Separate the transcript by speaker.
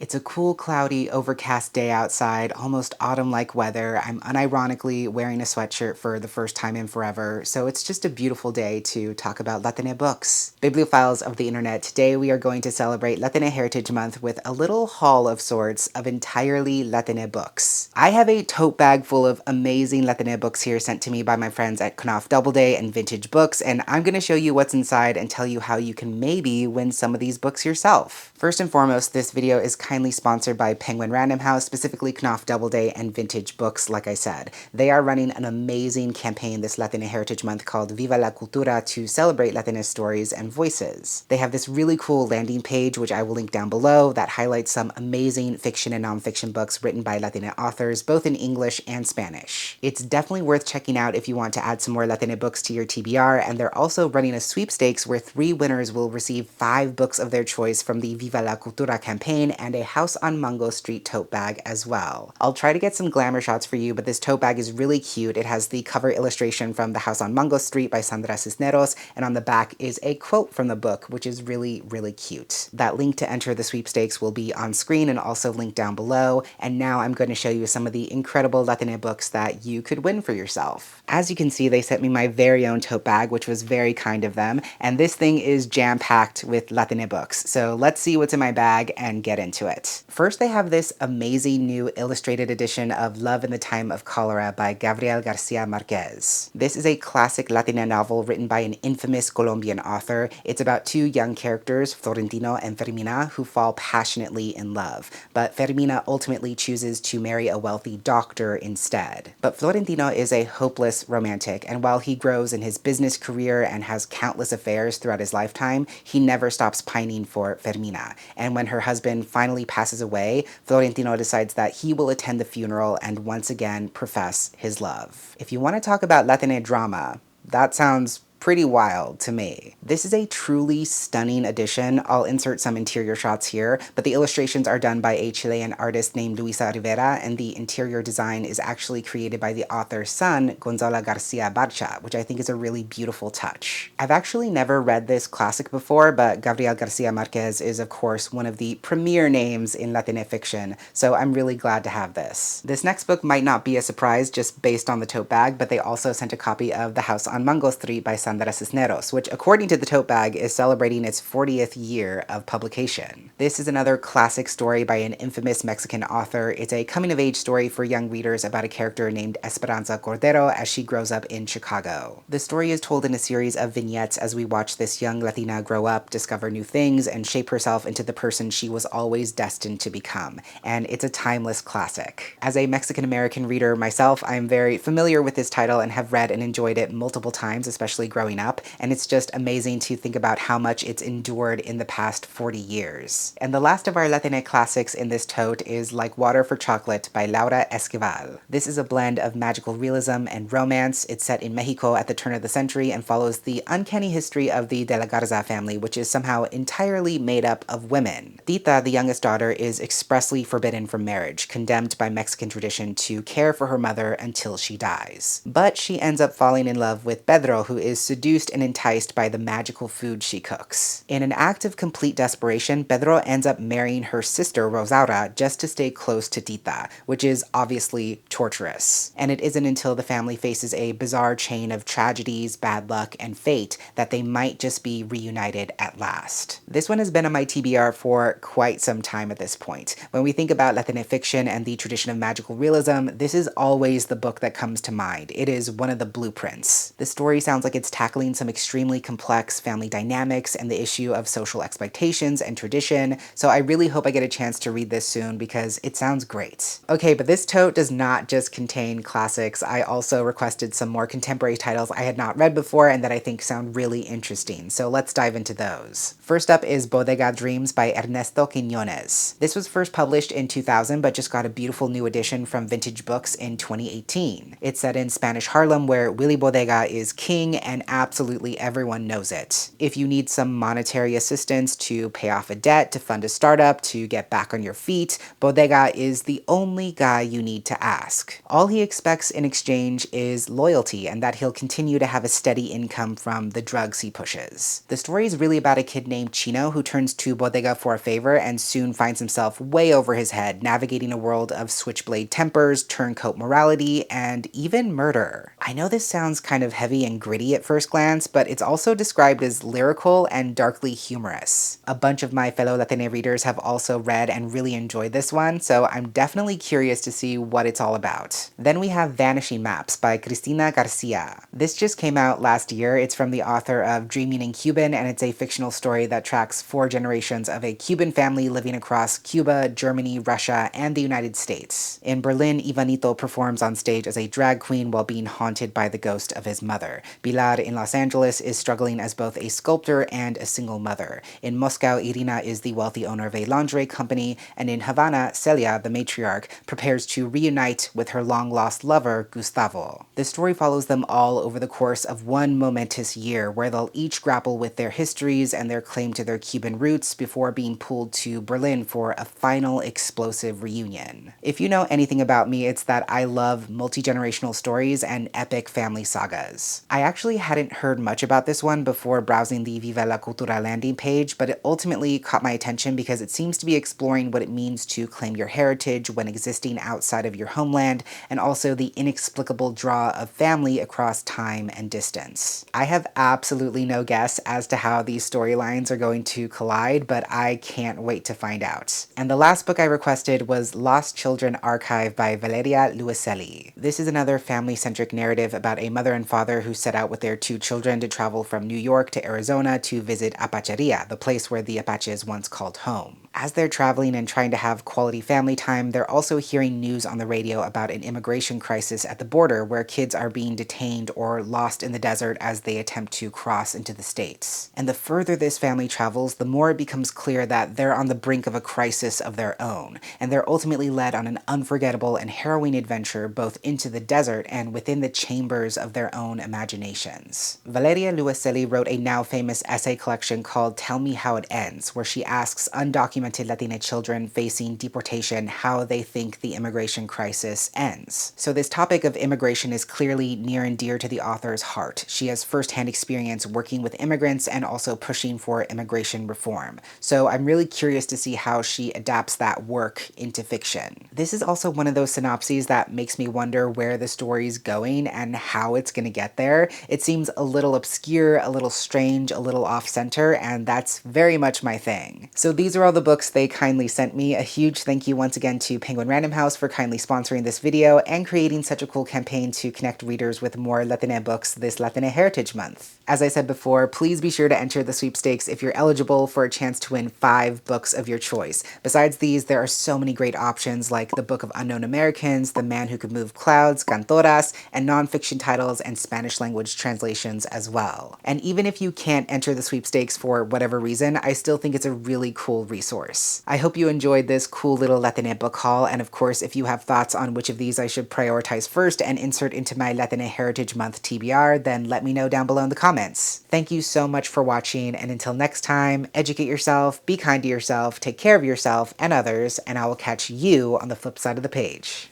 Speaker 1: It's a cool, cloudy, overcast day outside, almost autumn-like weather. I'm unironically wearing a sweatshirt for the first time in forever, so it's just a beautiful day to talk about Latine books. Bibliophiles of the internet, today we are going to celebrate Latine Heritage Month with a little haul of sorts of entirely Latine books. I have a tote bag full of amazing Latine books here sent to me by my friends at Knopf Doubleday and Vintage Books, and I'm going to show you what's inside and tell you how you can maybe win some of these books yourself. First and foremost, this video is kindly sponsored by Penguin Random House, specifically Knopf Doubleday and Vintage Books, like I said. They are running an amazing campaign this Latine Heritage Month called Viva la Cultura to celebrate Latine stories and voices. They have this really cool landing page, which I will link down below, that highlights some amazing fiction and nonfiction books written by Latine authors, both in English and Spanish. It's definitely worth checking out if you want to add some more Latine books to your TBR, and they're also running a sweepstakes where 3 winners will receive 5 books of their choice from the Viva la Cultura campaign and a House on Mango Street tote bag as well. I'll try to get some glamour shots for you, but this tote bag is really cute. It has the cover illustration from The House on Mango Street by Sandra Cisneros, and on the back is a quote from the book, which is really, really cute. That link to enter the sweepstakes will be on screen and also linked down below, and now I'm going to show you some of the incredible Latine books that you could win for yourself. As you can see, they sent me my very own tote bag, which was very kind of them, and this thing is jam-packed with Latine books, so let's see what's in my bag and get into it. First, they have this amazing new illustrated edition of Love in the Time of Cholera by Gabriel Garcia Marquez. This is a classic Latina novel written by an infamous Colombian author. It's about 2 young characters, Florentino and Fermina, who fall passionately in love, but Fermina ultimately chooses to marry a wealthy doctor instead. But Florentino is a hopeless romantic, and while he grows in his business career and has countless affairs throughout his lifetime, he never stops pining for Fermina. And when her husband finally passes away, Florentino decides that he will attend the funeral and once again profess his love. If you want to talk about Latine drama, that sounds pretty wild to me. This is a truly stunning edition. I'll insert some interior shots here, but the illustrations are done by a Chilean artist named Luisa Rivera, and the interior design is actually created by the author's son, Gonzalo Garcia Barcha, which I think is a really beautiful touch. I've actually never read this classic before, but Gabriel Garcia Marquez is of course one of the premier names in Latine fiction, so I'm really glad to have this. This next book might not be a surprise just based on the tote bag, but they also sent a copy of The House on Mango Street by Sandra Cisneros, which according to the tote bag is celebrating its 40th year of publication. This is another classic story by an infamous Mexican author. It's a coming-of-age story for young readers about a character named Esperanza Cordero as she grows up in Chicago. The story is told in a series of vignettes as we watch this young Latina grow up, discover new things, and shape herself into the person she was always destined to become, and it's a timeless classic. As a Mexican-American reader myself, I'm very familiar with this title and have read and enjoyed it multiple times, especially growing up, and it's just amazing to think about how much it's endured in the past 40 years. And the last of our Latine classics in this tote is Like Water for Chocolate by Laura Esquivel. This is a blend of magical realism and romance. It's set in Mexico at the turn of the century and follows the uncanny history of the De la Garza family, which is somehow entirely made up of women. Tita, the youngest daughter, is expressly forbidden from marriage, condemned by Mexican tradition to care for her mother until she dies. But she ends up falling in love with Pedro, who is seduced and enticed by the magical food she cooks. In an act of complete desperation, Pedro ends up marrying her sister Rosaura just to stay close to Tita, which is obviously torturous. And it isn't until the family faces a bizarre chain of tragedies, bad luck, and fate that they might just be reunited at last. This one has been on my TBR for quite some time at this point. When we think about Latine fiction and the tradition of magical realism, this is always the book that comes to mind. It is one of the blueprints. The story sounds like it's tackling some extremely complex family dynamics and the issue of social expectations and tradition, so I really hope I get a chance to read this soon because it sounds great. Okay, but this tote does not just contain classics. I also requested some more contemporary titles I had not read before and that I think sound really interesting, so let's dive into those. First up is Bodega Dreams by Ernesto Quiñones. This was first published in 2000 but just got a beautiful new edition from Vintage Books in 2018. It's set in Spanish Harlem where Willy Bodega is king and and absolutely everyone knows it. If you need some monetary assistance to pay off a debt, to fund a startup, to get back on your feet, Bodega is the only guy you need to ask. All he expects in exchange is loyalty and that he'll continue to have a steady income from the drugs he pushes. The story is really about a kid named Chino who turns to Bodega for a favor and soon finds himself way over his head, navigating a world of switchblade tempers, turncoat morality, and even murder. I know this sounds kind of heavy and gritty at first glance, but it's also described as lyrical and darkly humorous. A bunch of my fellow Latine readers have also read and really enjoyed this one, so I'm definitely curious to see what it's all about. Then we have Vanishing Maps by Cristina Garcia. This just came out last year. It's from the author of Dreaming in Cuban, and it's a fictional story that tracks 4 generations of a Cuban family living across Cuba, Germany, Russia, and the United States. In Berlin, Ivanito performs on stage as a drag queen while being haunted by the ghost of his mother. Pilar in Los Angeles is struggling as both a sculptor and a single mother. In Moscow, Irina is the wealthy owner of a lingerie company, and in Havana, Celia, the matriarch, prepares to reunite with her long-lost lover, Gustavo. The story follows them all over the course of one momentous year, where they'll each grapple with their histories and their claim to their Cuban roots before being pulled to Berlin for a final explosive reunion. If you know anything about me, it's that I love multi-generational stories and epic family sagas. I actually hadn't heard much about this one before browsing the Viva la Cultura landing page, but it ultimately caught my attention because it seems to be exploring what it means to claim your heritage when existing outside of your homeland, and also the inexplicable draw of family across time and distance. I have absolutely no guess as to how these storylines are going to collide, but I can't wait to find out. And the last book I requested was Lost Children Archive by Valeria Luiselli. This is another family-centric narrative about a mother and father who set out with their 2 children to travel from New York to Arizona to visit Apacheria, the place where the Apaches once called home. As they're traveling and trying to have quality family time, they're also hearing news on the radio about an immigration crisis at the border where kids are being detained or lost in the desert as they attempt to cross into the States. And the further this family travels, the more it becomes clear that they're on the brink of a crisis of their own, and they're ultimately led on an unforgettable and harrowing adventure both into the desert and within the chambers of their own imaginations. Valeria Luiselli wrote a now famous essay collection called Tell Me How It Ends, where she asks undocumented Latina children facing deportation how they think the immigration crisis ends. So this topic of immigration is clearly near and dear to the author's heart. She has firsthand experience working with immigrants and also pushing for immigration reform. So I'm really curious to see how she adapts that work into fiction. This is also one of those synopses that makes me wonder where the story's going and how it's gonna get there. It seems a little obscure, a little strange, a little off-center, and that's very much my thing. So these are all the books they kindly sent me. A huge thank you once again to Penguin Random House for kindly sponsoring this video and creating such a cool campaign to connect readers with more Latine books this Latine Heritage Month. As I said before, please be sure to enter the sweepstakes if you're eligible for a chance to win 5 books of your choice. Besides these, there are so many great options like The Book of Unknown Americans, The Man Who Could Move Clouds, Cantoras, and nonfiction titles and Spanish language translations as well. And even if you can't enter the sweepstakes for whatever reason, I still think it's a really cool resource. I hope you enjoyed this cool little Latine book haul, and of course, if you have thoughts on which of these I should prioritize first and insert into my Latine Heritage Month TBR, then let me know down below in the comments. Thank you so much for watching, and until next time, educate yourself, be kind to yourself, take care of yourself and others, and I will catch you on the flip side of the page.